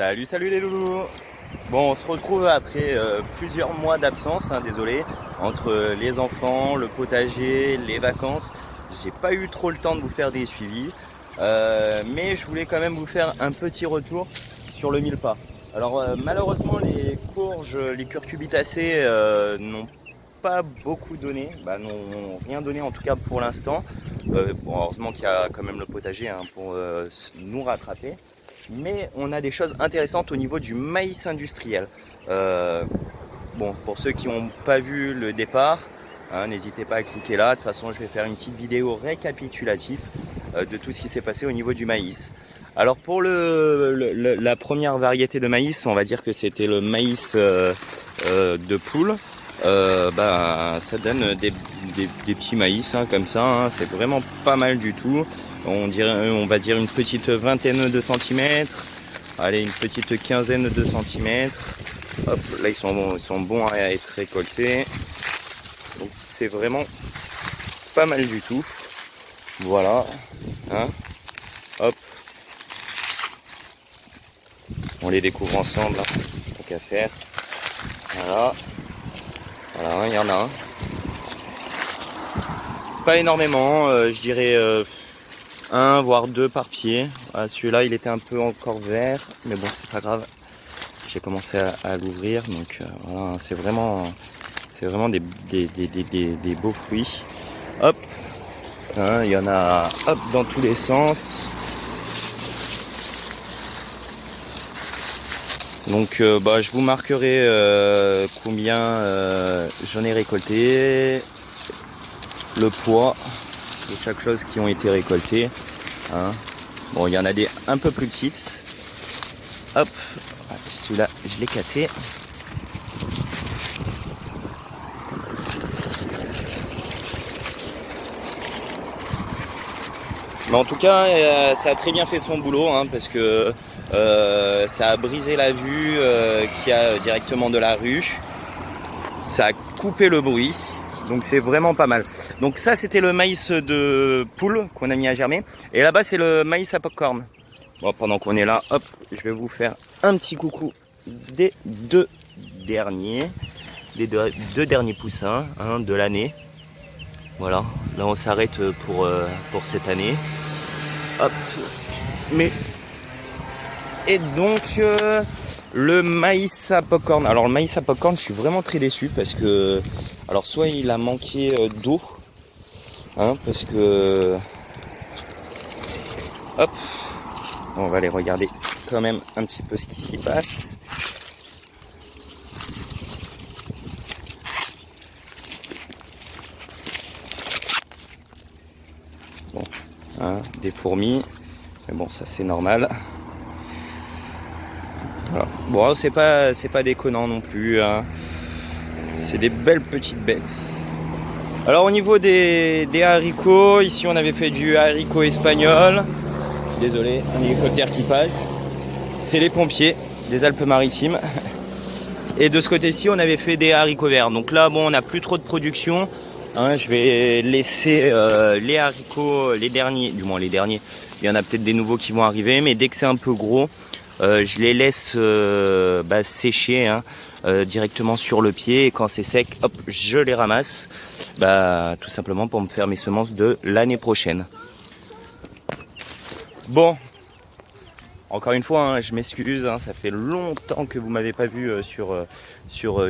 Salut, salut les loulous. Bon, on se retrouve après plusieurs mois d'absence, désolé, entre les enfants, le potager, les vacances. J'ai pas eu trop le temps de vous faire des suivis, mais je voulais quand même vous faire un petit retour sur le mille-pas. Alors malheureusement les courges, les curcubitacées n'ont pas beaucoup donné, n'ont rien donné en tout cas pour l'instant. Bon, heureusement qu'il y a quand même le potager pour nous rattraper. Mais on a des choses intéressantes au niveau du maïs industriel. Bon, pour ceux qui n'ont pas vu le départ, n'hésitez pas à cliquer là. De toute façon, je vais faire une petite vidéo récapitulative de tout ce qui s'est passé au niveau du maïs. Alors pour la première variété de maïs, on va dire que c'était le maïs de poule. Ça donne des petits maïs comme ça, c'est vraiment pas mal du tout. On va dire une petite vingtaine de centimètres, allez, une petite quinzaine de centimètres. Hop, là ils sont bons à être récoltés. Donc c'est vraiment pas mal du tout. Voilà, hop. On les découvre ensemble, tant qu'à faire. Voilà. Voilà, il y en a un. Pas énormément, je dirais un voire deux par pied. Voilà, celui-là il était un peu encore vert, mais bon c'est pas grave. J'ai commencé à l'ouvrir, donc voilà, c'est vraiment des beaux fruits. Hop, il y en a hop dans tous les sens. Donc je vous marquerai combien j'en ai récolté, le poids de chaque chose qui ont été récoltées. Bon, il y en a des un peu plus petites. Hop, celui-là je l'ai cassé. Mais en tout cas, ça a très bien fait son boulot, parce que ça a brisé la vue qu'il y a directement de la rue. Ça a coupé le bruit, donc c'est vraiment pas mal. Donc ça, c'était le maïs de poule qu'on a mis à germer. Et là-bas, c'est le maïs à popcorn. Bon, pendant qu'on est là, hop, je vais vous faire un petit coucou des deux derniers poussins de l'année. Voilà, là on s'arrête pour cette année. Hop, et donc le maïs à popcorn. Alors le maïs à popcorn, je suis vraiment très déçu parce que, alors soit il a manqué d'eau, parce que, hop, on va aller regarder quand même un petit peu ce qui s'y passe. Bon, des fourmis, mais bon, ça c'est normal. Voilà. Bon, c'est pas déconnant non plus. C'est des belles petites bêtes. Alors au niveau des haricots, ici on avait fait du haricot espagnol. Désolé, un hélicoptère qui passe. C'est les pompiers des Alpes-Maritimes. Et de ce côté-ci, on avait fait des haricots verts. Donc là, bon, on n'a plus trop de production. Je vais laisser les haricots, les derniers. Il y en a peut-être des nouveaux qui vont arriver, mais dès que c'est un peu gros, je les laisse sécher directement sur le pied. Et quand c'est sec, hop, je les ramasse. Tout simplement pour me faire mes semences de l'année prochaine. Bon, encore une fois, je m'excuse, ça fait longtemps que vous m'avez pas vu sur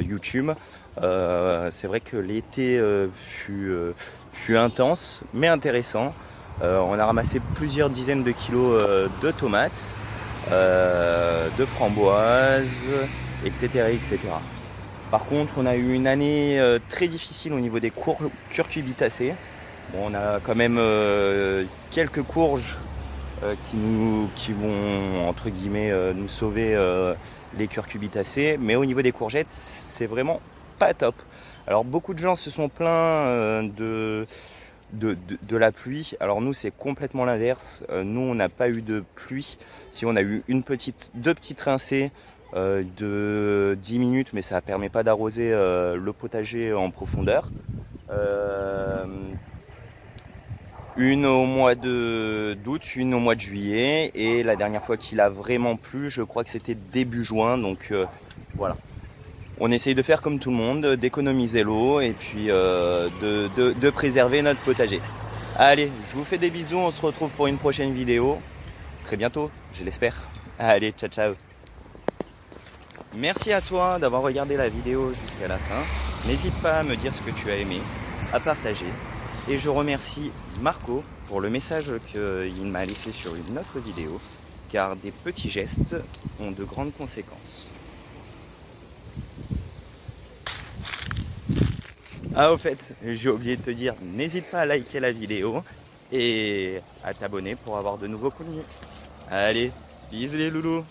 YouTube. C'est vrai que l'été fut intense, mais intéressant. On a ramassé plusieurs dizaines de kilos de tomates, de framboises, etc., etc. Par contre, on a eu une année très difficile au niveau des curcubitacées. Bon, on a quand même quelques courges qui vont entre guillemets nous sauver les curcubitacées, mais au niveau des courgettes, c'est vraiment pas top. Alors beaucoup de gens se sont plaints de la pluie. Alors nous, c'est complètement l'inverse. Nous, on n'a pas eu de pluie. Si, on a eu deux petites rincées de 10 minutes, mais ça ne permet pas d'arroser le potager en profondeur. Une au mois d'août, une au mois de juillet. Et la dernière fois qu'il a vraiment plu, je crois que c'était début juin. Donc voilà. On essaye de faire comme tout le monde, d'économiser l'eau et puis de préserver notre potager. Allez, je vous fais des bisous, on se retrouve pour une prochaine vidéo. Très bientôt, je l'espère. Allez, ciao ciao. Merci à toi d'avoir regardé la vidéo jusqu'à la fin. N'hésite pas à me dire ce que tu as aimé, à partager. Et je remercie Marco pour le message qu'il m'a laissé sur une autre vidéo, car des petits gestes ont de grandes conséquences. Ah, au fait, j'ai oublié de te dire, n'hésite pas à liker la vidéo et à t'abonner pour avoir de nouveaux contenus. Allez, bisous les loulous!